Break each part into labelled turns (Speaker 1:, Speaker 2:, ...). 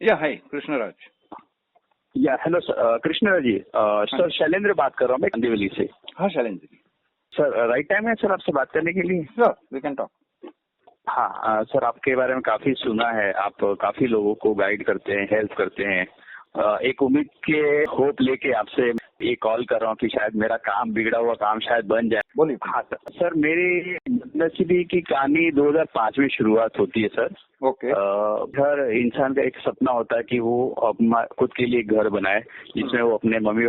Speaker 1: या हाय कृष्णराज।
Speaker 2: या hello sir, Krishnaraj ji. Sir Shailendra बात कर रहा हूँ मैं कांदिवली से।
Speaker 1: हाँ Shailendra ji.
Speaker 2: Sir right time है सर आपसे बात करने के लिए?
Speaker 1: Sure we can talk.
Speaker 2: हाँ सर, आपके बारे में काफी सुना है, आप काफी लोगों को गाइड करते हैं, हेल्प करते हैं। एक उम्मीद के होप लेके आपसे ये कॉल कर रहा हूँ कि शायद मेरा काम, बिगड़ा हुआ काम शायद बन जाए।
Speaker 1: बोलिए।
Speaker 2: हाँ सर, मेरी नसीबी की कहानी 2005 में शुरुआत होती है सर।
Speaker 1: ओके।
Speaker 2: हर इंसान का एक सपना होता है कि वो खुद के लिए घर बनाए जिसमें वो अपने मम्मी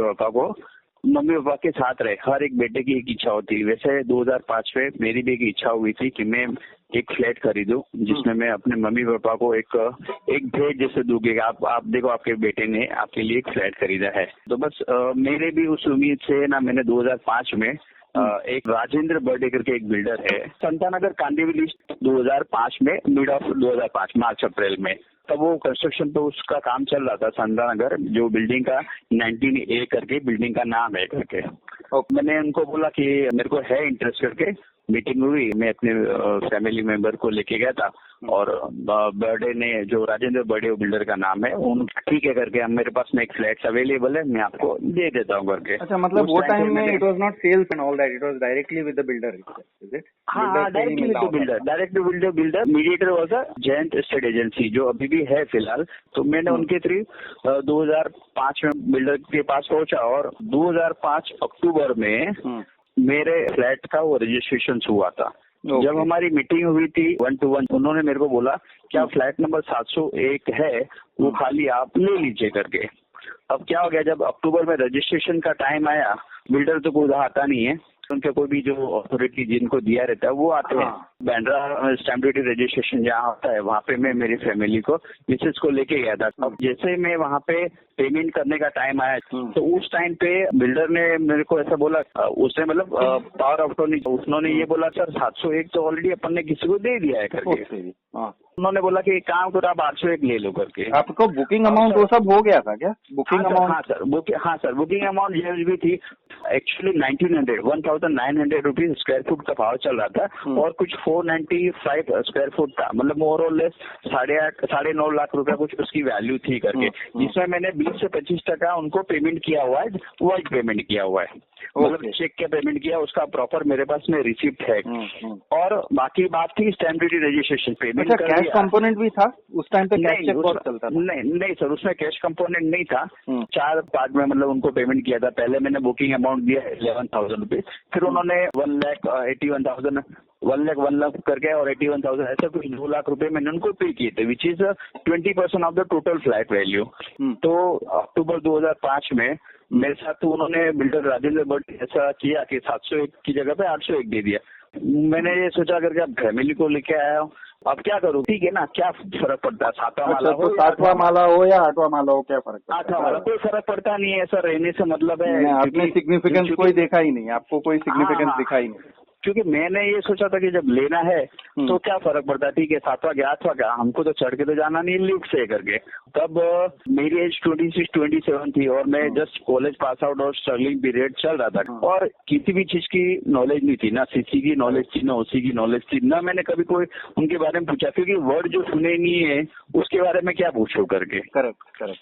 Speaker 2: पापा के साथ रहे। हर एक बेटे की एक इच्छा होती है। वैसे 2005 में मेरी भी एक इच्छा हुई थी कि मैं एक फ्लैट खरीदूं जिसमें मैं अपने मम्मी पापा को एक भेंट जैसे दूंगी। आप देखो, आपके बेटे ने आपके लिए एक फ्लैट खरीदा है। तो बस मेरे भी उस उम्मीद से ना मैंने 2005 में एक राजेंद्र बर्डे करके एक बिल्डर है संतानगर कांदिवली 2005 में, मिड ऑफ 2005 मार्च अप्रैल में, तब वो कंस्ट्रक्शन पे उसका काम चल रहा था। संतानगर जो बिल्डिंग का 19A करके बिल्डिंग का नाम है करके। और मैंने उनको बोला कि मेरे को है इंटरेस्ट करके। मीटिंग हुई, मैं अपने फैमिली मेंबर को लेके गया था और बर्डे ने, जो राजेंद्र बर्डे बिल्डर का नाम है, उन ठीक है करके हम मेरे पास में एक फ्लैट अवेलेबल है, मैं आपको दे देता हूँ करके।
Speaker 1: अच्छा, मतलब वो टाइम में it was not sales and all that, it was directly with the builder, is it?
Speaker 2: हाँ, directly with the builder. Mediator was a Jayant estate agency जो अभी भी है फिलहाल। तो मैंने उनके थ्रू 2005 में बिल्डर के पास पहुंचा और 2005 अक्टूबर में मेरे फ्लैट का वो रजिस्ट्रेशन हुआ था। जब हमारी मीटिंग हुई थी 1 to 1, उन्होंने मेरे को बोला क्या फ्लैट नंबर 701 है, वो खाली आप ले लीजिए करके। अब क्या हो गया, जब अक्टूबर में रजिस्ट्रेशन का टाइम आया, बिल्डर तो कोई आता नहीं है, उनके कोई भी जो अथॉरिटी जिनको दिया रहता है वो आते हैं। बैंड्रा स्टैम्प ड्यूटी रजिस्ट्रेशन जहाँ होता है वहाँ पे मैं मेरी फैमिली को, मिसेस को लेके गया था। अब जैसे मैं वहाँ पे पेमेंट करने का टाइम आया तो उस टाइम पे बिल्डर ने मेरे को ऐसा बोला, उसने मतलब पावर ऑफ अटॉर्नी, उन्होंने ये बोला सर 701 तो ऑलरेडी अपन ने किसी को दे दिया है करके। उन्होंने बोला कि काम करो आप 801 ले लो करके।
Speaker 1: आपको बुकिंग अमाउंट वो सब हो गया था क्या? Booking amount?
Speaker 2: हाँ सर, बुकिंग अमाउंट ये भी थी। एक्चुअली 1900 रुपीज स्क्वायर फुट का भाव चल रहा था और कुछ 495 स्क्वायर फुट था, मतलब मोर और लेस 8.5 लाख रुपया कुछ उसकी वैल्यू थी करके, जिसमें मैंने 20 से 25% उनको पेमेंट किया हुआ है, वाइट पेमेंट किया हुआ है, मतलब चेक के पेमेंट किया, उसका प्रॉपर मेरे पास में रिसिप्ट है। और बाकी बात थी stamp duty registration payment.
Speaker 1: Cash component भी था उस टाइम पे? कैश चेक बहुत चलता था?
Speaker 2: नहीं सर, उसमें कैश कंपोनेंट नहीं था। 4 पार्ट में मतलब उनको पेमेंट किया था। पहले मैंने बुकिंग अमाउंट दिया 11,000 रुपीज, फिर उन्होंने 1,81,000 1 लाख करके और 81,000 ऐसा कुछ 2 लाख रुपए मैंने उनको पे किए थे, which is 20% of the total flat value. तो अक्टूबर 2005 में मेरे साथ तो उन्होंने बिल्डर राजेंद्र भट्ट ऐसा किया कि 701 की जगह पे 801 दे दिया। मैंने ये सोचा करके अब फैमिली को लेके आया हूँ, अब क्या करूँ, ठीक है ना, क्या फर्क पड़ता है, 7वां माला हो,
Speaker 1: 7वां माला हो या 8वां माला हो, क्या फर्क पड़ता है?
Speaker 2: 8वां माला कोई फर्क पड़ता नहीं है सर, रहने से मतलब है।
Speaker 1: आपने सिग्निफिकेंस कोई देखा ही नहीं, आपको कोई सिग्निफिकेंस दिखा ही नहीं, क्योंकि
Speaker 2: मैंने ये सोचा था कि जब लेना है तो क्या फर्क पड़ता है, ठीक है 7वां क्या 8वां क्या, हमको तो चढ़ के तो जाना नहीं लिफ्ट से करके। तब मेरी एज 26-27 थी और मैं जस्ट कॉलेज पास आउट और स्ट्रगलिंग पीरियड चल रहा था और किसी भी चीज की नॉलेज नहीं थी, ना सीसी की नॉलेज थी, ना ओसी की नॉलेज थी, ना मैंने कभी कोई उनके बारे में पूछा, क्योंकि वर्ड जो सुने नहीं है उसके बारे में क्या पूछो करके।
Speaker 1: करेक्ट।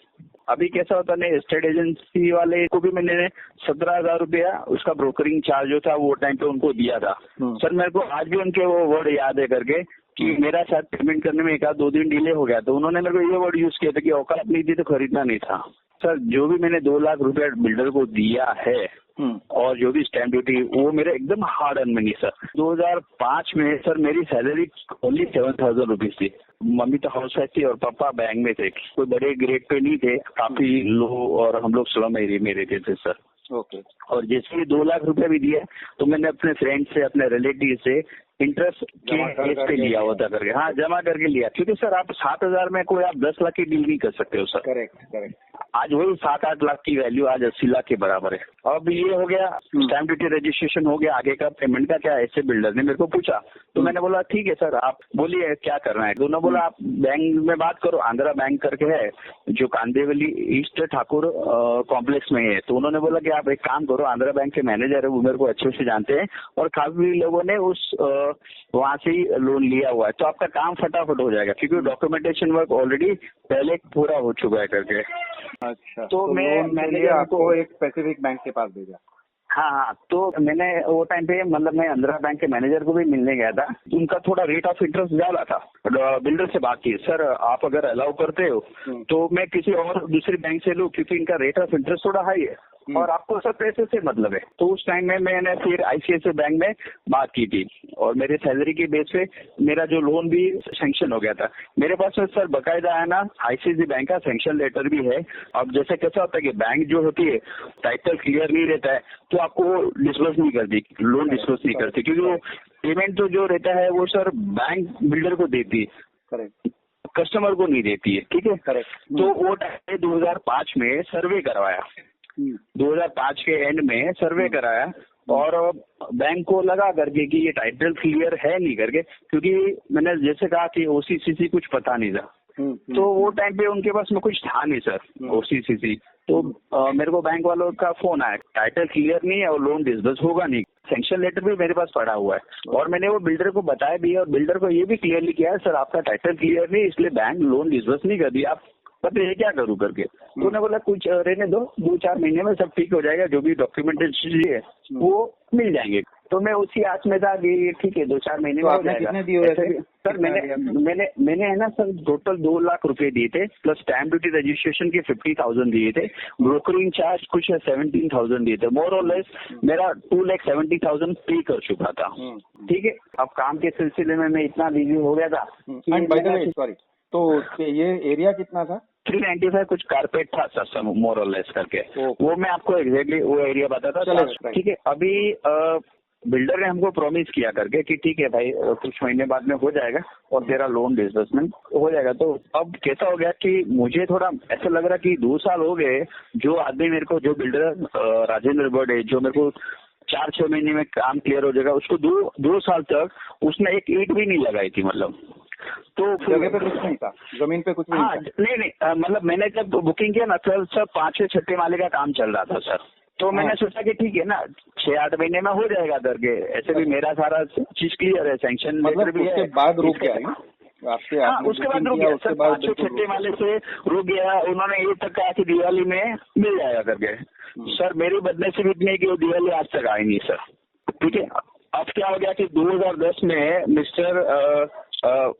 Speaker 2: अभी कैसा होता है, स्टेट एजेंसी वाले को भी मैंने 17,000 रुपया उसका ब्रोकरिंग चार्ज जो था वो टाइम पे उनको दिया था। सर मेरे को आज भी उनके वो वर्ड याद है करके कि मेरा शायद पेमेंट करने में 1-2 दिन डिले हो गया, तो उन्होंने मेरे को ये वर्ड यूज किया था कि औकात नहीं थी तो खरीदना नहीं था। सर जो भी मैंने 2 लाख रुपया बिल्डर को दिया है और जो भी स्टैम्प ड्यूटी, वो मेरे एकदम हार्ड अर्न मनी सर। 2005 में सर मेरी सैलरी ओनली 7,000 रुपीज थी। मम्मी तो हाउस वाइफ थी और पापा बैंक में थे, कोई बड़े ग्रेड पे नहीं थे, काफी लो, और हम लोग स्लम एरिया में रहते थे सर।
Speaker 1: ओके।
Speaker 2: और जैसे ही 2 लाख रुपया भी दिया तो मैंने अपने फ्रेंड से, अपने रिलेटिव से इंटरेस्ट के बेस पे लिया होता करके, हाँ जमा करके लिया, क्योंकि सर आप 7,000 में कोई आप 10 लाख की डील नहीं कर सकते हो सर।
Speaker 1: करेक्ट।
Speaker 2: आज वही 7-8 लाख की वैल्यू आज 80 लाख के बराबर है। अब ये हो गया, स्टैम्प ड्यूटी रजिस्ट्रेशन हो गया, आगे का पेमेंट का क्या, ऐसे बिल्डर ने मेरे को पूछा तो मैंने बोला ठीक है सर, आप बोलिए क्या करना है। दोनों बोला आप बैंक में बात करो, आंध्रा बैंक करके है जो कांदिवली ईस्ट ठाकुर कॉम्प्लेक्स में है। तो उन्होंने बोला कि आप एक काम करो, आंध्रा बैंक के मैनेजर है वो मेरे को अच्छे से जानते हैं और काफी लोगों ने उस वहाँ से ही लोन लिया हुआ है, तो आपका काम फटाफट हो जाएगा क्योंकि डॉक्यूमेंटेशन वर्क ऑलरेडी पहले पूरा हो चुका है करके।
Speaker 1: अच्छा,
Speaker 2: तो
Speaker 1: लोन के लिए आपको एक स्पेसिफिक बैंक के पास भेजा?
Speaker 2: हाँ, तो मैंने वो टाइम पे मतलब मैं आंध्रा बैंक के मैनेजर को भी मिलने गया था। उनका थोड़ा रेट ऑफ इंटरेस्ट ज्यादा था। बिल्डर से बात की, सर आप अगर अलाउ करते हो तो मैं किसी और दूसरी बैंक से लूं क्योंकि इनका रेट ऑफ इंटरेस्ट थोड़ा हाई है और आपको सर पैसे से मतलब है। तो उस टाइम में मैंने फिर आईसीआईसीआई बैंक में बात की थी और मेरे सैलरी के बेस पे मेरा जो लोन भी सैंक्शन हो गया था। मेरे पास में सर बकायदा है ना आईसीआईसीआई बैंक का सैंक्शन लेटर भी है। अब जैसे कैसा होता है कि बैंक जो होती है टाइटल क्लियर नहीं रहता है तो आपको डिस्बर्स नहीं करती, लोन डिस्बर्स नहीं करती क्योंकि वो पेमेंट तो जो रहता है वो सर बैंक बिल्डर को देती है,
Speaker 1: करेक्ट,
Speaker 2: कस्टमर को नहीं देती है। ठीक है,
Speaker 1: करेक्ट।
Speaker 2: तो वो टाइम 2005 में सर्वे करवाया, 2005 के एंड में सर्वे कराया और बैंक को लगा करके कि ये टाइटल क्लियर है नहीं करके, क्योंकि मैंने जैसे कहा कि ओसीसीसी कुछ पता नहीं था। तो वो टाइम पे उनके पास में कुछ था नहीं सर ओसीसीसी। तो मेरे को बैंक वालों का फोन आया, टाइटल क्लियर नहीं है और लोन डिस्बर्स होगा नहीं। सैंक्शन लेटर भी मेरे पास पड़ा हुआ है और मैंने वो बिल्डर को बताया भी है और बिल्डर को ये भी क्लियरली किया है, सर आपका टाइटल क्लियर नहीं इसलिए बैंक लोन डिस्बर्स नहीं कर दिया, आप पता ये क्या करूं करके। तो उन्होंने बोला कुछ रहने दो, 2-4 महीने में सब ठीक हो जाएगा, जो भी डॉक्यूमेंटेशन है वो मिल जाएंगे। तो मैं उसी आस में था कि ठीक है 2-4 महीने में हो जाएगा।
Speaker 1: कितने दिए हुए थे?
Speaker 2: सर मैंने है ना सर टोटल 2 लाख रुपए दिए थे प्लस स्टैम्प ड्यूटी रजिस्ट्रेशन के 50,000 दिए थे, ब्रोकरिंग चार्ज कुछ 17,000 दिए थे। मोर और लेस मेरा 2,70,000 पे कर चुका था। ठीक है, अब काम के सिलसिले में मैं इतना बिजी हो गया था।
Speaker 1: सॉरी, तो ये एरिया कितना था?
Speaker 2: 395 कुछ कारपेट था सर मोर और लेस करके। वो मैं आपको एग्जैक्टली वो एरिया बताता था। ठीक है, अभी बिल्डर ने हमको प्रॉमिस किया करके कि ठीक है भाई कुछ महीने बाद में हो जाएगा और तेरा लोन डिसबर्समेंट हो जाएगा। तो अब कैसा हो गया कि मुझे थोड़ा ऐसा लग रहा कि 2 साल हो गए, जो आदमी मेरे को, जो बिल्डर राजेंद्र बर्ड है, जो मेरे को 4-6 महीने में काम क्लियर हो जाएगा, उसको 2 साल तक उसने एक ईंट भी नहीं लगाई थी। मतलब तो
Speaker 1: जगह पे कुछ नहीं था, जमीन पे कुछ नहीं था।
Speaker 2: नहीं, मतलब मैंने जब बुकिंग किया ना सर 5-6 माले का काम चल रहा था सर। तो मैंने सोचा कि ठीक है ना 6-8 महीने में हो जाएगा करके, ऐसे भी मेरा सारा चीज क्लियर है, सैंक्शन लेटर भी है।
Speaker 1: उसके बाद रुक गया है
Speaker 2: उसके बाद रुक गया सर, 5-6 माले से रुक गया। उन्होंने ये तक कहा कि दिवाली में मिल जाएगा करके। सर मेरी बदनसीबी इतनी है कि वो दिवाली आज तक आई नहीं सर। ठीक है, अब क्या हो गया कि 2010 में मिस्टर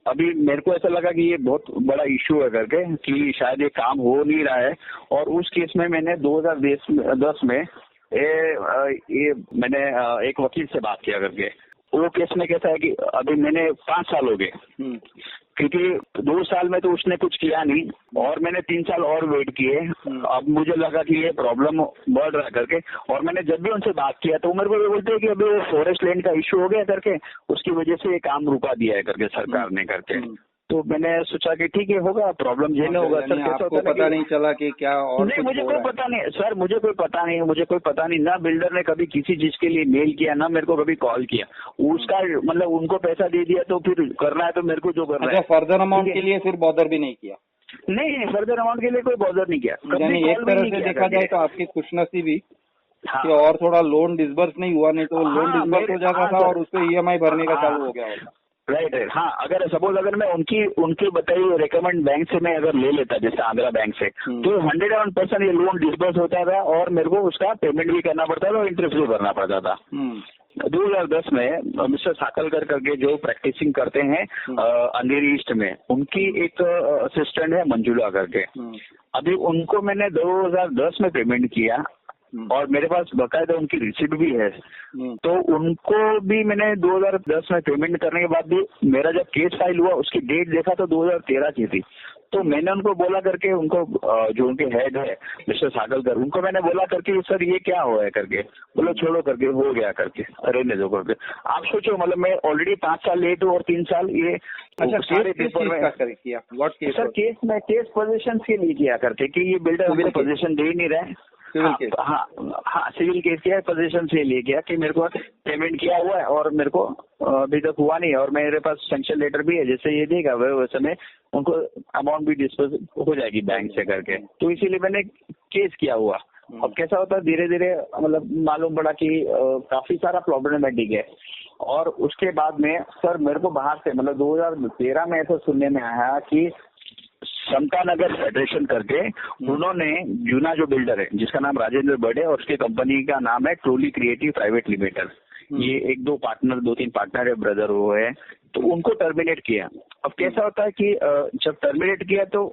Speaker 2: अभी मेरे को ऐसा लगा कि ये बहुत बड़ा इशू है करके कि शायद ये काम हो नहीं रहा है और उस केस में मैंने 2010 में ये मैंने एक वकील से बात किया करके। वो केस में कैसा है कि अभी मैंने 5 साल हो गए क्योंकि 2 साल में तो उसने कुछ किया नहीं और मैंने 3 साल और वेट किए। अब मुझे लगा कि ये प्रॉब्लम बढ़ रहा करके और मैंने जब भी उनसे बात किया तो मेरे को ये बोलते हैं कि अभी फॉरेस्ट लैंड का इशू हो गया करके, उसकी वजह से ये काम रुका दिया है करके सरकार ने करके। तो मैंने सोचा कि ठीक है होगा, प्रॉब्लम जेने होगा सर।
Speaker 1: आपको पता नहीं चला कि क्या और
Speaker 2: नहीं, मुझे कोई पता नहीं सर, मुझे कोई पता नहीं ना बिल्डर ने कभी किसी चीज के लिए मेल किया ना मेरे को कभी कॉल किया। उसका मतलब उनको पैसा दे दिया तो फिर करना है तो मेरे को जो करना है।
Speaker 1: फर्दर अमाउंट के लिए फिर बॉदर भी नहीं किया?
Speaker 2: नहीं, फर्दर अमाउंट के लिए कोई बॉदर नहीं किया।
Speaker 1: यानी एक तरह से देखा जाए तो आपकी खुशनसीबी कि और थोड़ा लोन डिसबर्स नहीं हुआ, नहीं तो लोन डिसबर्स हो जाता था और उस पर EMI भरने का चालू हो गया होगा।
Speaker 2: राइट। हाँ, अगर सपोज अगर मैं उनकी बताई हुई रिकमेंड बैंक से मैं अगर ले लेता जैसे आंध्रा बैंक से, तो 101% ये लोन डिसबर्स होता था और मेरे को उसका पेमेंट भी करना पड़ता था और इंटरेस्ट भी भरना पड़ता था। 2010 में मिस्टर साकलकर करके जो प्रैक्टिसिंग करते हैं अंधेरी ईस्ट में, उनकी एक असिस्टेंट है मंजुला करके। अभी उनको मैंने 2010 में पेमेंट किया और मेरे पास बकायदा उनकी रिसिप्ट भी है। तो उनको भी मैंने 2010 में पेमेंट करने के बाद भी मेरा जब केस फाइल हुआ उसकी डेट देखा तो 2013 की थी। तो मैंने उनको बोला करके, उनको जो उनके हेड है मिस्टर सागलकर, उनको मैंने बोला करके सर ये क्या हुआ है करके, बोलो छोड़ो करके, हो गया करके, रहने दो करके। आप सोचो मतलब मैं ऑलरेडी 5 साल लेट हूँ और 3 साल ये।
Speaker 1: अच्छा, सारे पेपर में किया
Speaker 2: सर केस पोजीशन के लिए किया करके कि ये बिल्डर मुझे पोजीशन दे ही नहीं रहे। हाँ, सिविल केस किया है, पोजीशन से ले गया कि मेरे को पेमेंट किया हुआ है और मेरे को अभी तक हुआ नहीं और मेरे पास सैंक्शन लेटर भी है, जैसे ये देगा वैसे में उनको अमाउंट भी डिस्पोज हो जाएगी बैंक से करके। तो इसीलिए मैंने केस किया हुआ अब कैसा होता है धीरे धीरे मतलब मालूम पड़ा कि काफी सारा प्रॉब्लमेटिक है। और उसके बाद में सर मेरे को बाहर से मतलब 2013 में ऐसा सुनने में आया कि समता नगर फेडरेशन करके उन्होंने जूना जो बिल्डर है जिसका नाम राजेंद्र बड़े और उसके कंपनी का नाम है ट्रूली क्रिएटिव प्राइवेट लिमिटेड, ये 2-3 पार्टनर है ब्रदर वो है, तो उनको टर्मिनेट किया। अब कैसा होता है कि जब टर्मिनेट किया तो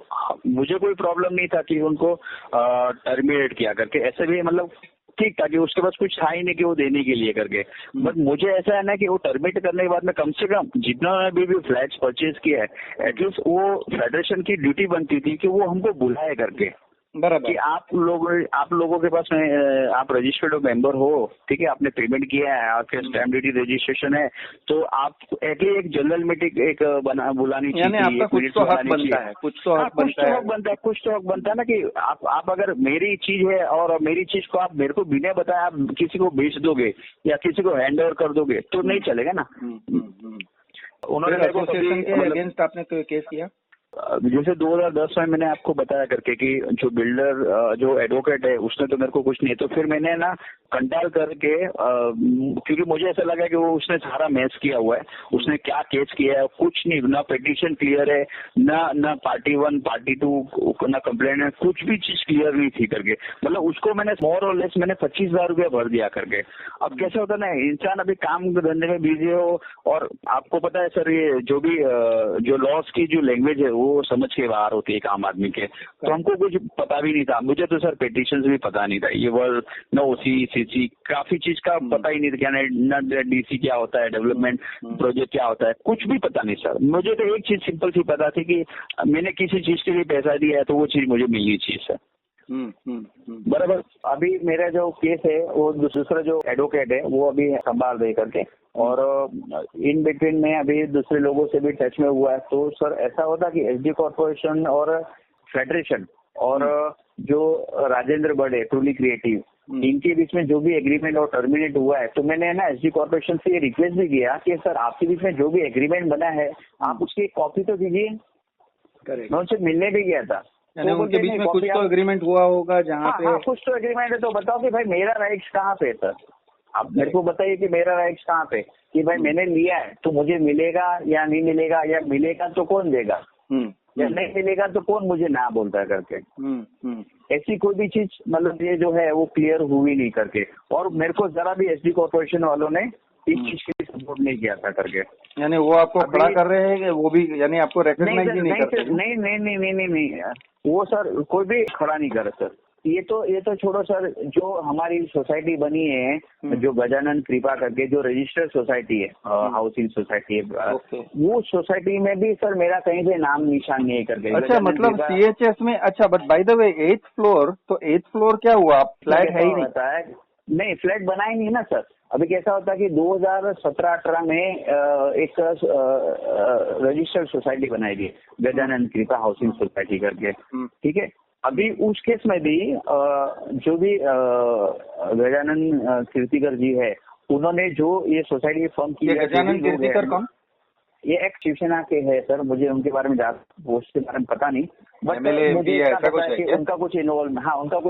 Speaker 2: मुझे कोई प्रॉब्लम नहीं था कि उनको टर्मिनेट किया करके, ऐसे भी मतलब ठीक था कि उसके पास कुछ था ही नहीं कि वो देने के लिए करके। बट मुझे ऐसा है ना कि वो टर्मिनेट करने के बाद में कम से कम जितना भी फ्लैट्स परचेज किया है एटलीस्ट वो फेडरेशन की ड्यूटी बनती थी कि वो हमको बुलाए करके
Speaker 1: बराबर
Speaker 2: कि आप लोगों के पास में आप रजिस्टर्ड मेंबर हो, ठीक है, आपने पेमेंट किया है, आपके स्टैम्प ड्यूटी रजिस्ट्रेशन है, तो आप एक जनरल मीटिंग एक बुलानी चाहिए।
Speaker 1: यानी आपका कुछ तो हक बनता है, कुछ तो हक
Speaker 2: बनता है ना कि आप अगर मेरी चीज है और मेरी चीज को आप मेरे को बिना बताए आप किसी को बेच दोगे या किसी को हैंड ओवर कर दोगे तो नहीं चलेगा ना।
Speaker 1: उन्होंने एसोसिएशन के अगेंस्ट आपने केस किया?
Speaker 2: जैसे 2010 में मैंने आपको बताया करके कि जो बिल्डर जो एडवोकेट है उसने तो मेरे को कुछ नहीं, तो फिर मैंने ना कंटाल करके क्योंकि मुझे ऐसा लगा कि वो उसने सारा मैच किया हुआ है, उसने क्या केस किया है कुछ नहीं, ना पिटीशन क्लियर है, ना पार्टी 1 पार्टी 2 ना कंप्लेंट है, कुछ भी चीज क्लियर नहीं थी करके, मतलब उसको मैंने मोर और लेस मैंने 25,000 रुपया भर दिया करके। अब कैसे होता है ना, इंसान अभी काम धंधे में बिजी हो और आपको पता है सर ये जो भी जो लॉस की जो लैंग्वेज है वो समझ के बाहर होती है एक आम आदमी के, तो हमको कुछ पता भी नहीं था। मुझे तो सर पिटीशन भी पता नहीं था, ये वर्ड न ओसी सीसी काफी चीज का पता ही नहीं था, क्या न डीसी क्या होता है, डेवलपमेंट प्रोजेक्ट क्या होता है, कुछ भी पता नहीं सर। मुझे तो एक चीज सिंपल सी पता थी कि मैंने किसी चीज के लिए पैसा दिया है तो वो चीज मुझे मिलनी चाहिए सर। बराबर। अभी मेरा जो केस है वो दूसरा जो एडवोकेट है वो अभी संभाल रहे करके, और इन बिटवीन में अभी दूसरे लोगों से भी टच में हुआ है। तो सर ऐसा होता कि एसडी कॉर्पोरेशन और फेडरेशन और जो राजेंद्र बड़े ट्रूली क्रिएटिव इनके बीच में जो भी एग्रीमेंट और टर्मिनेट हुआ है, तो मैंने ना एसडी कॉर्पोरेशन से ये रिक्वेस्ट भी किया कि सर आपके बीच में जो भी एग्रीमेंट बना है आप उसकी कॉपी तो दीजिए। मैं उनसे मिलने भी गया था,
Speaker 1: यानी उनके बीच में कुछ तो एग्रीमेंट हुआ होगा जहाँ पे
Speaker 2: हाँ, कुछ तो एग्रीमेंट है, तो बताओ कि भाई मेरा राइट्स कहाँ पे है सर, आप मेरे को बताइए कि मेरा राइट्स कहाँ पे, कि भाई मैंने लिया है तो मुझे मिलेगा या नहीं मिलेगा, या मिलेगा तो कौन देगा या नहीं मिलेगा तो कौन मुझे ना बोलता है करके। ऐसी कोई भी चीज मतलब ये जो है वो क्लियर हुई नहीं करके, और मेरे को जरा भी एसडी कॉर्पोरेशन वालों ने इस चीज के लिए सपोर्ट नहीं किया था करके।
Speaker 1: यानी वो आपको खड़ा कर रहे हैं कि वो भी यानी आपको रिकॉग्नाइज ही नहीं करते?
Speaker 2: नहीं, वो सर कोई भी खड़ा नहीं करे सर। ये तो छोड़ो सर, जो हमारी सोसाइटी बनी है जो गजानन कृपा करके जो रजिस्टर्ड सोसाइटी है, हाउसिंग सोसाइटी है, वो सोसाइटी में भी सर मेरा कहीं पे नाम निशान नहीं करके।
Speaker 1: अच्छा, मतलब सीएचएस में। अच्छा, but by the way 8th floor, तो 8th फ्लोर क्या हुआ, फ्लैट है ही
Speaker 2: नहीं, फ्लैट बना ही नहीं ना सर। अभी कैसा होता है कि 2017-18 में एक रजिस्टर्ड सोसाइटी बनाई गई गजानन कृपा हाउसिंग सोसाइटी करके, ठीक है। अभी उस केस में भी जो भी गजानन कीर्तिकर जी है उन्होंने जो ये सोसाइटी फॉर्म की है।
Speaker 1: गजानन कीर्तिकर कौन?
Speaker 2: ये एक शिवसेना के है सर, मुझे उनके बारे में पोस्ट के बारे में पता नहीं, बट मुझे
Speaker 1: ऐसा
Speaker 2: पता है कि उनका कुछ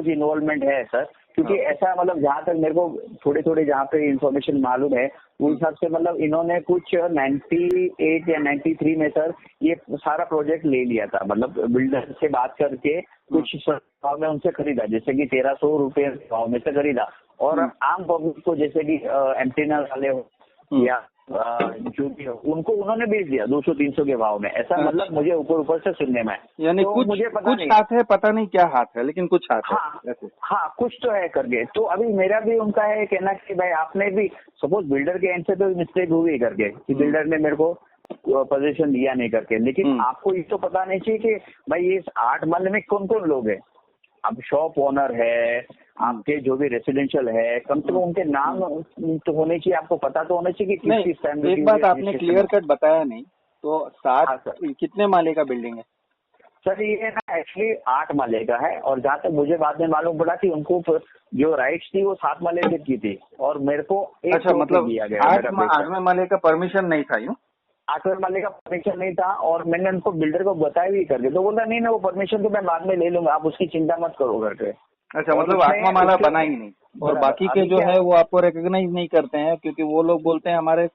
Speaker 2: इन्वॉल्वमेंट है सर, क्योंकि ऐसा मतलब जहाँ तक मेरे को थोड़े जहाँ पे इन्फॉर्मेशन मालूम है उस हिसाब से मतलब इन्होंने कुछ 98 या 93 में सर ये सारा प्रोजेक्ट ले लिया था, मतलब बिल्डर से बात करके कुछ भाव में उनसे खरीदा, जैसे कि 1300 रुपये भाव में से खरीदा, और आम पब्लिक को जैसे कि एंटीना वाले हो या जो भी हो उनको उन्होंने बेच दिया 200-300 के भाव में, ऐसा मतलब मुझे ऊपर से सुनने में।
Speaker 1: यानी
Speaker 2: तो
Speaker 1: कुछ
Speaker 2: मुझे
Speaker 1: कुछ हाथ है, पता नहीं क्या हाथ है, लेकिन कुछ हाथ है।
Speaker 2: हाँ, कुछ तो है करके। तो अभी मेरा भी उनका है कहना कि भाई आपने भी सपोज बिल्डर के एंड से तो मिस्टेक हुई करके कि बिल्डर ने मेरे को पोजीशन दिया नहीं करके, लेकिन आपको ये तो पता नहीं चाहिए कि भाई ये 8 महल में कौन कौन लोग हैं। अब शॉप ओनर है, आपके जो भी रेसिडेंशियल है, कम से कम उनके नाम तो होने चाहिए, आपको पता तो होना चाहिए कि किस टाइम।
Speaker 1: एक बात आपने क्लियर कट बताया नहीं, तो 7 कितने माले का बिल्डिंग है
Speaker 2: सर? ये ना एक्चुअली 8 माले का है, और जहाँ तक मुझे बाद में मालूम पड़ा कि उनको जो राइट्स थी वो 7 माले तक की थी, और मेरे को
Speaker 1: अच्छा, मतलब
Speaker 2: दिया गया
Speaker 1: 8वें माले का परमिशन नहीं था यूँ?
Speaker 2: 8वें माले का परमिशन नहीं था, और मैंने उनको बिल्डर को बताया भी करके, तो बोला नहीं ना वो परमिशन तो मैं बाद में ले लूंगा, आप उसकी चिंता मत करो करके।
Speaker 1: अच्छा, मतलब आत्मा माला बना ही नहीं, और बाकी के जो है वो आपको रिकॉग्नाइज नहीं करते हैं क्योंकि वो लोग बोलते हैं हमारे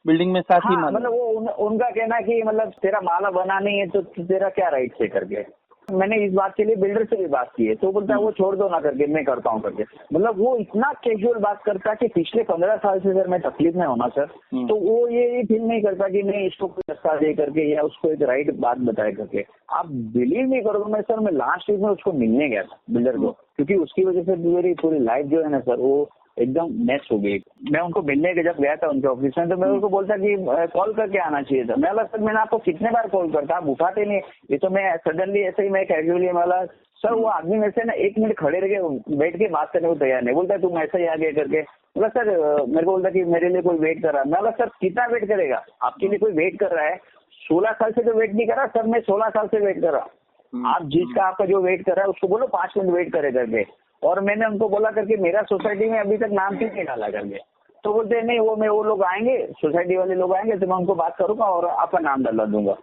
Speaker 1: बिल्डिंग में साथ ही
Speaker 2: हाँ,
Speaker 1: माला।
Speaker 2: मतलब वो उनका कहना है कि मतलब तेरा माला बना नहीं है तो तेरा क्या राइट से करके। मैंने इस बात के लिए बिल्डर से भी बात की है, तो बोलता है वो छोड़ दो ना करके, मैं करता हूँ करके। मतलब वो इतना कैजुअल बात करता है कि पिछले 15 साल से सर मैं तकलीफ में होना सर, तो वो ये फील नहीं करता कि नहीं इसको कोई रास्ता दे करके या उसको एक राइट बात बताए करके। आप बिलीव नहीं करोगे, मैं सर मैं लास्ट वीक में उसको मिलने गया था बिल्डर को, क्योंकि उसकी वजह से मेरी पूरी लाइफ जो है ना सर वो एकदम मैच हो गई। मैं उनको मिलने के जब गया था उनके ऑफिस में, तो मैं उनको बोलता कि कॉल करके आना चाहिए था। मैं सर मैंने आपको कितने बार कॉल करता, आप उठाते नहीं। ये तो मैं सडनली ऐसे ही मैं कैजुअली वाला सर, वो आदमी में से ना 1 मिनट खड़े रह के बैठ के बात करने को तैयार नहीं। बोलता तुम ऐसा ही आ गया करके। बोला सर मेरे को बोलता कि मेरे लिए कोई वेट कर रहा है। मैं बोला सर कितना वेट करेगा, आपके लिए कोई वेट कर रहा है? 16 साल से तो वेट नहीं कर रहा सर, मैं 16 साल से वेट कर रहा। आप जिसका आपका जो वेट कर रहा है उसको बोलो 5 मिनट वेट करे करके। और मैंने उनको बोला करके मेरा सोसाइटी में अभी तक नाम क्यों नहीं डाला करके। तो बोलते नहीं वो लोग आएंगे, सोसाइटी वाले लोग आएंगे तो मैं उनको बात करूंगा और आपका नाम डाला दूंगा।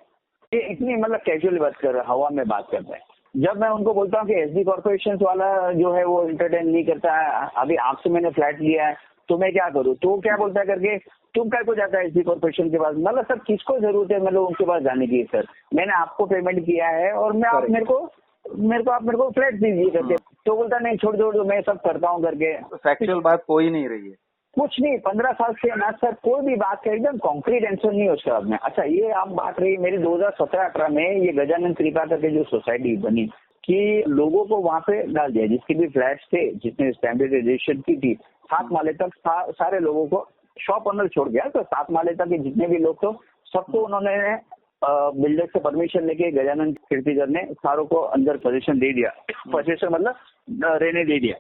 Speaker 2: ये इतनी मतलब कैजुअली बात कर रहा है, हवा में बात करता है। जब मैं उनको बोलता हूँ कि एसडी कॉर्पोरेशन वाला जो है वो एंटरटेन नहीं करता है, अभी आपसे मैंने फ्लैट लिया है तो मैं क्या करूँ, तो क्या बोलता है करके तुम क्या को जाता है एसडी कॉर्पोरेशन के पास। मतलब सर किसको जरूरत है मतलब उनके पास जाने की सर, मैंने आपको पेमेंट किया है और मैं आप मेरे को फ्लैट दीजिए करके। तो बोलता नहीं छोड़ दो मैं सब करता हूँ करके।
Speaker 1: फैक्चुअल बात हो ही नहीं रही है
Speaker 2: कुछ नहीं, 15 साल से ना सर कोई भी बात का एकदम कॉन्क्रीट आंसर नहीं है उसका में। अच्छा ये आप बात रही मेरी 2017-18 में ये गजानन कृपा करके जो सोसाइटी बनी कि लोगों को वहाँ पे डाल दिया, जिसके भी फ्लैट्स थे जिसने स्टैंडर्डाइजेशन की थी 7 माले तक सारे लोगों को शॉप ओनर छोड़ गया, तो 7 माले तक के जितने भी लोग तो सबको उन्होंने बिल्डर से परमिशन लेके गजानन कीर्तिकर ने सारों को अंदर पोजीशन दे दिया। पोजीशन मतलब रहने दे दिया।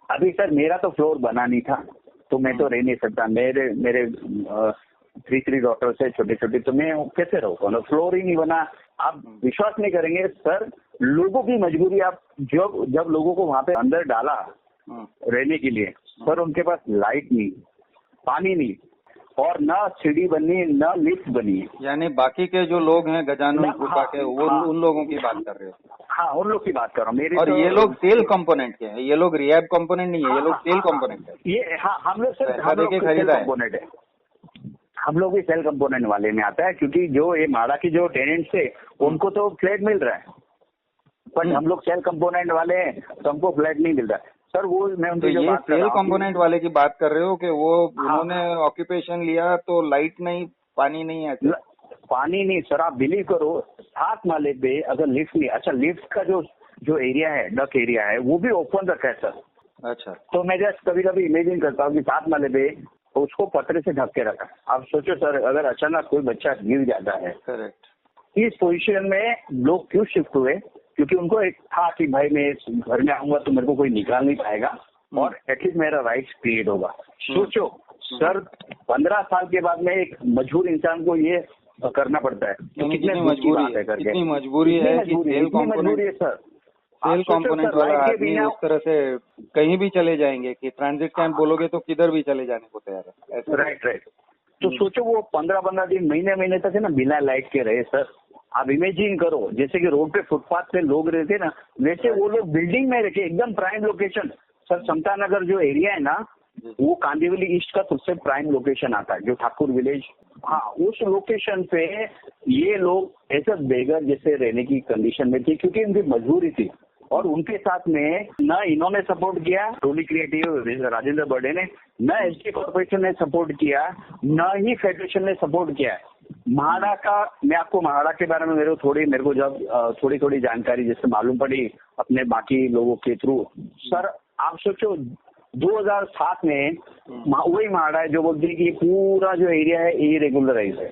Speaker 2: अभी सर मेरा तो फ्लोर बना नहीं था तो मैं तो रह नहीं सकता, मेरे 3 डॉटर्स है छोटे छोटे, तो मैं कैसे रहूँगा, फ्लोर ही नहीं बना। आप विश्वास नहीं करेंगे सर, लोगों की मजबूरी। आप जब लोगों को वहाँ पे अंदर डाला रहने के लिए सर, उनके पास लाइट नहीं, पानी नहीं, और न सीढ़ी बनी न लिफ्ट बनी।
Speaker 1: यानी बाकी के जो लोग हैं गजानन कृपा के वो उन लोगों की बात कर रहे हो?
Speaker 2: हाँ उन लोग की बात कर रहा हूँ। मेरे
Speaker 1: और
Speaker 2: तो
Speaker 1: ये लोग सेल कंपोनेंट के हैं, ये लोग रिहैब कंपोनेंट नहीं है, ये लोग सेल कंपोनेंट है।
Speaker 2: ये हाँ हम लोग सर
Speaker 1: पैसा देके खरीदा है।
Speaker 2: कंपोनेंट है, हम लोग भी सेल कंपोनेंट वाले में आता है, क्योंकि जो ये माड़ा की जो टेनेंट्स थे उनको तो फ्लैट मिल रहा है, बट हम लोग सेल कंपोनेंट वाले हैं तो हमको फ्लैट नहीं मिल रहा है सर। वो मैं उनकी
Speaker 1: तो ये सेल कंपोनेंट वाले की बात कर रहे हो कि वो उन्होंने ऑक्यूपेशन लिया तो लाइट नहीं पानी नहीं है?
Speaker 2: पानी नहीं सर, आप बिलीव करो 7 माले पे अगर लिफ्ट नहीं, अच्छा लिफ्ट का जो एरिया है डक एरिया है वो भी ओपन रखा है सर। अच्छा, तो मैं जस्ट कभी कभी इमेजिन करता हूँ कि 7 माले पे उसको पतरे से ढक के रखा। आप सोचो सर अगर अचानक कोई बच्चा गिर जाता है, करेक्ट, इस पोजीशन में लोग क्यों शिफ्ट हुए? क्योंकि उनको एक था कि भाई मैं घर में आऊंगा तो मेरे को कोई निकाल नहीं पाएगा और एटलीस्ट मेरा राइट्स क्रिएट होगा। सोचो सर 15 साल के बाद में एक मजबूर इंसान को ये करना पड़ता है, तो कितनी मजबूरी है करके।
Speaker 1: इतनी मजबूरी है कि सेल कंपोनेंट वाला आदमी उस तरह से कहीं भी चले जाएंगे कि ट्रांजिट कैंप बोलोगे तो किधर भी चले जाने को तैयार है।
Speaker 2: राइट। तो सोचो वो 15 दिन महीने तक है ना बिना लाइट के रहे सर। आप इमेजिन करो जैसे कि रोड पे फुटपाथ पे लोग रहते ना, वैसे वो लोग बिल्डिंग में रखे, एकदम प्राइम लोकेशन। सर समता नगर जो एरिया है ना वो कांदिवली ईस्ट का सबसे प्राइम लोकेशन आता है, जो ठाकुर विलेज, हाँ उस लोकेशन पे ये लोग ऐसे बेगर जैसे रहने की कंडीशन में थे, क्योंकि उनकी मजबूरी थी। और उनके साथ में न इन्होंने सपोर्ट किया, टोली क्रिएटिव राजेंद्र बर्डे ने, न एसडी कॉर्पोरेशन ने सपोर्ट किया, न ही फेडरेशन ने सपोर्ट किया। महाड़ा का, मैं आपको महाड़ा के बारे में मेरे को जब थोड़ी जानकारी जैसे मालूम पड़ी अपने बाकी लोगों के थ्रू, सर आप सोचो 2007 में वही महाड़ा है जो बोलती है कि पूरा जो एरिया है ये रेगुलराइज है,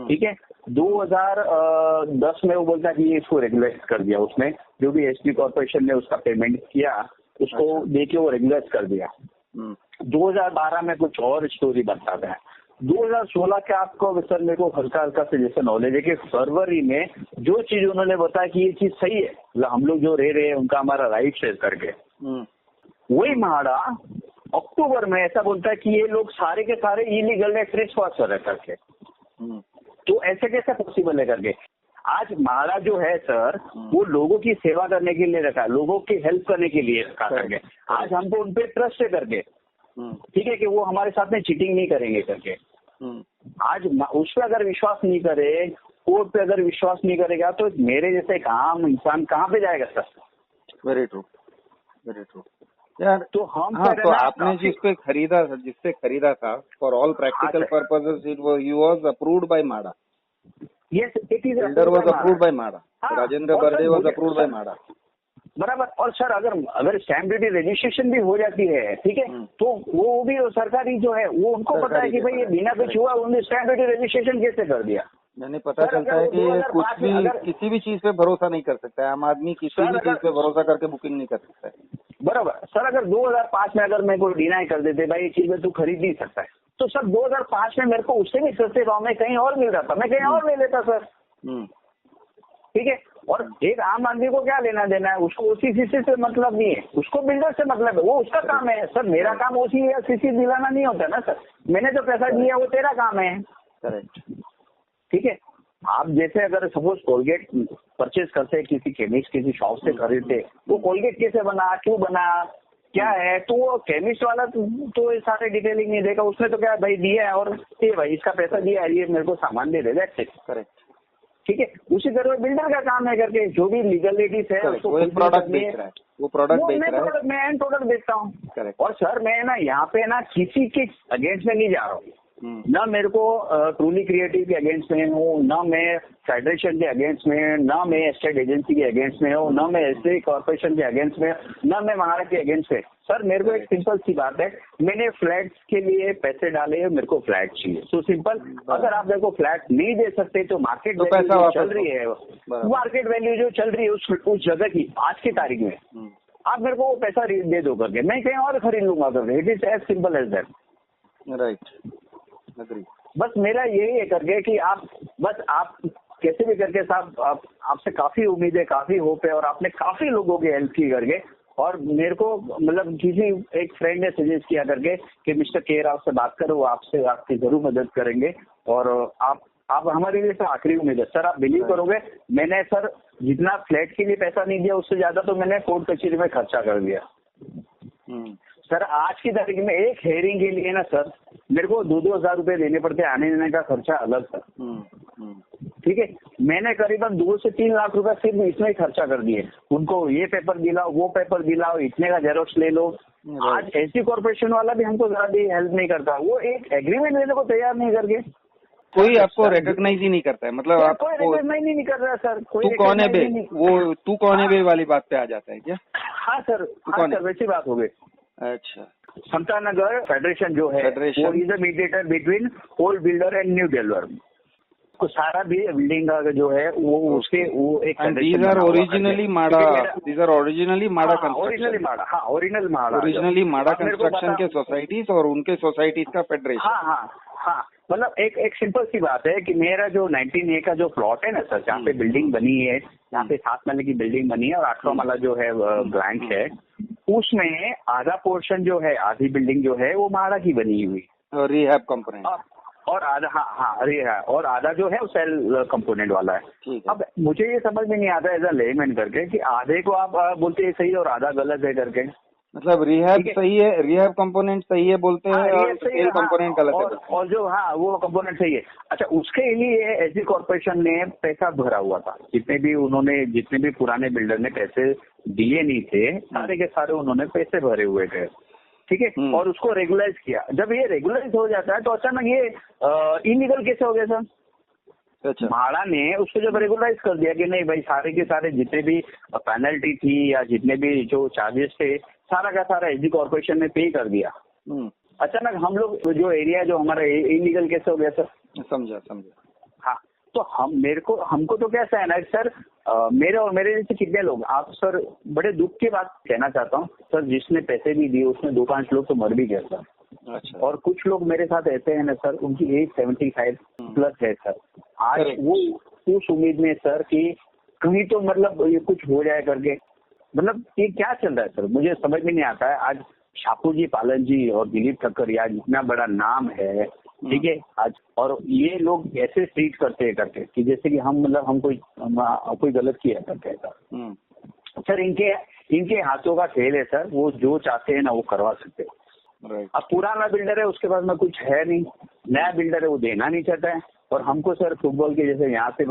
Speaker 2: ठीक है। 2010 में वो बोलता है कि ये इसको रेगुलराइज कर दिया, उसने जो भी एसडी कॉर्पोरेशन ने उसका पेमेंट किया उसको देके वो रेगुलराइज कर दिया। 2012 में कुछ और स्टोरी बताता है। 2016 के आपको सर मेरे को हल्का से जैसे नॉलेज है कि फरवरी में जो चीज उन्होंने बताया कि ये चीज सही है, हम लोग जो रह रहे हैं उनका हमारा राइट शेयर करके, वही महाड़ा अक्टूबर में ऐसा बोलता है कि ये लोग सारे के सारे इलीगल है, ट्रेसपासर है करके। तो ऐसे कैसे पॉसिबल है करके। आज म्हाडा जो है सर वो लोगों की सेवा करने के लिए रखा है, लोगों की हेल्प करने के लिए रखा करके। आज हमको उन पे ट्रस्ट है करके, ठीक है, कि वो हमारे साथ में चीटिंग नहीं करेंगे करके। आज उस पर अगर विश्वास नहीं करे, कोर्ट पे अगर विश्वास नहीं करेगा तो मेरे जैसे काम इंसान कहाँ पे जाएगा sir.
Speaker 1: Very true, very true यार।
Speaker 2: तो हम
Speaker 1: हाँ, तो आपने जिससे खरीदा था फॉर ऑल प्रैक्टिकल पर्पसेस ही was approved by MHADA.
Speaker 2: Yes, it is
Speaker 1: builder was approved by MHADA, Rajendra Barde was approved by MHADA.
Speaker 2: बराबर। और सर अगर स्टैम्प ड्यूटी रजिस्ट्रेशन भी हो जाती है, ठीक है, तो वो भी सरकारी जो है वो उनको पता है कि भाई ये बिना कुछ हुआ, उन्होंने स्टैम्प ड्यूटी रजिस्ट्रेशन कैसे कर दिया।
Speaker 1: मैंने पता चलता है कि ये कुछ भी किसी भी चीज पे भरोसा नहीं कर सकता है, आम आदमी किसी भी चीज पे भरोसा करके बुकिंग नहीं कर सकता है।
Speaker 2: बराबर सर, अगर 2005 में अगर मेरे को डिनाई कर देते भाई ये चीज में तू खरीद नहीं सकता है, तो सर 2005 में मेरे को उससे भी सस्ते भाव में कहीं और मिल रहा था, मैं कहीं और ले लेता सर, ठीक है। और एक आम आदमी को क्या लेना देना है, उसको ओसीसी से मतलब नहीं है, उसको बिल्डर से मतलब है, वो उसका काम है सर। मेरा काम ओसी या सीसी दिलाना नहीं होता ना सर, मैंने जो पैसा दिया वो तेरा काम है।
Speaker 1: करेक्ट,
Speaker 2: ठीक है। आप जैसे अगर सपोज कोलगेट परचेज करते किसी केमिस्ट किसी शॉप से खरीदते, वो कोलगेट कैसे बना, क्यों बना, क्या है, तो वो केमिस्ट वाला तो सारे डिटेलिंग नहीं देगा, उसने तो क्या भाई दिया है और ये भाई इसका पैसा दिया है, ये मेरे को सामान दे दे, दैट्स इट।
Speaker 1: करेक्ट,
Speaker 2: ठीक है। उसी तरह बिल्डर का काम है करके जो भी लीगलिटीज है उसको
Speaker 1: प्रोडक्ट बेच रहा है, वो प्रोडक्ट बेच रहा है,
Speaker 2: मैं एंड प्रोडक्ट बेचता हूँ।
Speaker 1: करेक्ट।
Speaker 2: और सर मैं ना यहाँ पे ना किसी के अगेंस्ट में नहीं जा रहा हूँ, ना मेरे को ट्रूली क्रिएटिव के अगेंस्ट में हूँ, ना मैं फेडरेशन के अगेंस्ट में, ना मैं एस्टेट एजेंसी के अगेंस्ट में हूँ, ना मैं एसटी कॉर्पोरेशन के अगेंस्ट में, ना मैं म्हाडा के अगेंस्ट में। सर मेरे को एक सिंपल सी बात है, मैंने फ्लैट्स के लिए पैसे डाले, मेरे को फ्लैट चाहिए, सो सिंपल। अगर आप मेरे को फ्लैट नहीं दे सकते तो मार्केट वैल्यू जो चल रही है, मार्केट वैल्यू जो चल रही है उस जगह की आज की तारीख में, आप मेरे को वो पैसा दे दो करके, मैं कहीं और खरीद लूंगा करके। It is as simple as that.
Speaker 1: Right, agree.
Speaker 2: बस मेरा यही है करके कि आप कैसे भी करके साहब आपसे काफी उम्मीद है, काफी होप है, और आपने काफी लोगों की हेल्प की करके। और मेरे को मतलब किसी एक फ्रेंड ने सजेस्ट किया करके कि मिस्टर के राव से बात करो, वो आपकी जरूर मदद करेंगे, और आप हमारे लिए सर आखिरी उम्मीद है। सर आप बिलीव करोगे, मैंने सर जितना फ्लैट के लिए पैसा नहीं दिया उससे ज्यादा तो मैंने कोर्ट कचहरी में खर्चा कर दिया। सर आज की तारीख में एक हेयरिंग के लिए ना सर मेरे को 2-2 हज़ार रुपए देने पड़ते, आने जाने का खर्चा अलग सर। ठीक है, मैंने करीबन 2 से 3 लाख रुपए सिर्फ इसमें ही खर्चा कर दिए। उनको ये पेपर दिलाओ, वो पेपर दिलाओ, इतने का जेरोक्स ले लो। आज एसटी कॉर्पोरेशन वाला भी हमको जरा भी हेल्प नहीं करता, वो एक एग्रीमेंट लेने को तैयार नहीं करके।
Speaker 1: कोई आपको रिकॉग्नाइज ही नहीं करता है, मतलब आपको
Speaker 2: रिकॉग्नाइज नहीं कर रहा सर।
Speaker 1: तू कौन है बे, वो तू कौन है बे वाली बात पे आ जाता है क्या?
Speaker 2: हाँ सर, वैसी बात हो गई।
Speaker 1: अच्छा,
Speaker 2: समता नगर फेडरेशन जो है वो is a mediator between old builder and new developer. तो सारा भी बिल्डिंग का जो है वो उसके वो एक
Speaker 1: these are originally MHADA construction के सोसाइटीज और उनके सोसाइटीज का फेडरेशन।
Speaker 2: हाँ, मतलब एक सिंपल सी बात है कि मेरा जो 19A का जो प्लॉट है ना सर, जहाँ पे बिल्डिंग बनी है, जहाँ पे 7 महले की बिल्डिंग बनी है और 8वां माला जो है ब्लैंक है, उसमें आधा पोर्शन जो है, आधी बिल्डिंग जो है वो म्हाडा की बनी हुई
Speaker 1: और रिहैब कंपोनेंट,
Speaker 2: और आधा रिहैब, और आधा जो है वो सेल कंपोनेंट वाला है। अब मुझे ये समझ में नहीं आता एज अ लेमैन करके कि आधे को आप बोलते हैं सही और आधा गलत है करके।
Speaker 1: मतलब रिहैब सही है, रिहैब कंपोनेंट सही है बोलते हैं, और सेल कंपोनेंट गलत है,
Speaker 2: और जो वो कंपोनेंट सही है। अच्छा, उसके लिए एसडी कॉर्पोरेशन ने पैसा भरा हुआ था, जितने भी पुराने बिल्डर ने पैसे दिए नहीं थे, सारे के सारे उन्होंने पैसे भरे हुए थे। ठीक है, और उसको रेगुलाइज किया। जब ये रेगुलाइज हो जाता है तो अचानक ये इलीगल कैसे हो गया सर? अच्छा, म्हाडा ने उसको जब रेगुलाइज कर दिया कि नहीं भाई, सारे के सारे जितने भी पेनल्टी थी या जितने भी जो चार्जेस थे, सारा का सारा एसडी कॉर्पोरेशन ने पे कर दिया। अचानक हम लोग जो एरिया जो हमारा इलीगल कैसे हो गया सर?
Speaker 1: समझा।
Speaker 2: हाँ, तो हमको तो कैसा है ना सर, मेरे और मेरे जैसे कितने लोग, आप सर बड़े दुख की बात कहना चाहता हूँ सर, जिसने पैसे नहीं दिए उसमें 2-5 लोग तो मर भी गए सर। अच्छा। और कुछ लोग मेरे साथ ऐसे हैं ना सर, उनकी एज 75 प्लस है सर। आज वो उस उम्मीद में सर कि कहीं तो मतलब ये कुछ हो जाए करके, मतलब ये क्या चल रहा है सर, मुझे समझ में नहीं आता है। आज शापू जी, पालन जी और दिलीप ठक्कर, यार इतना बड़ा नाम है, ठीक है। आज और ये लोग ऐसे ट्रीट करते हैं करके कि जैसे कि हम मतलब हम कोई गलत किया करके ऐसा। सर इनके हाथों का खेल है सर, वो जो चाहते हैं ना वो करवा सकते हैं। अब पुराना बिल्डर है उसके पास में कुछ है नहीं, नया बिल्डर है वो देना नहीं चाहता है। और हमको सर फुटबॉल के जैसे यहाँ से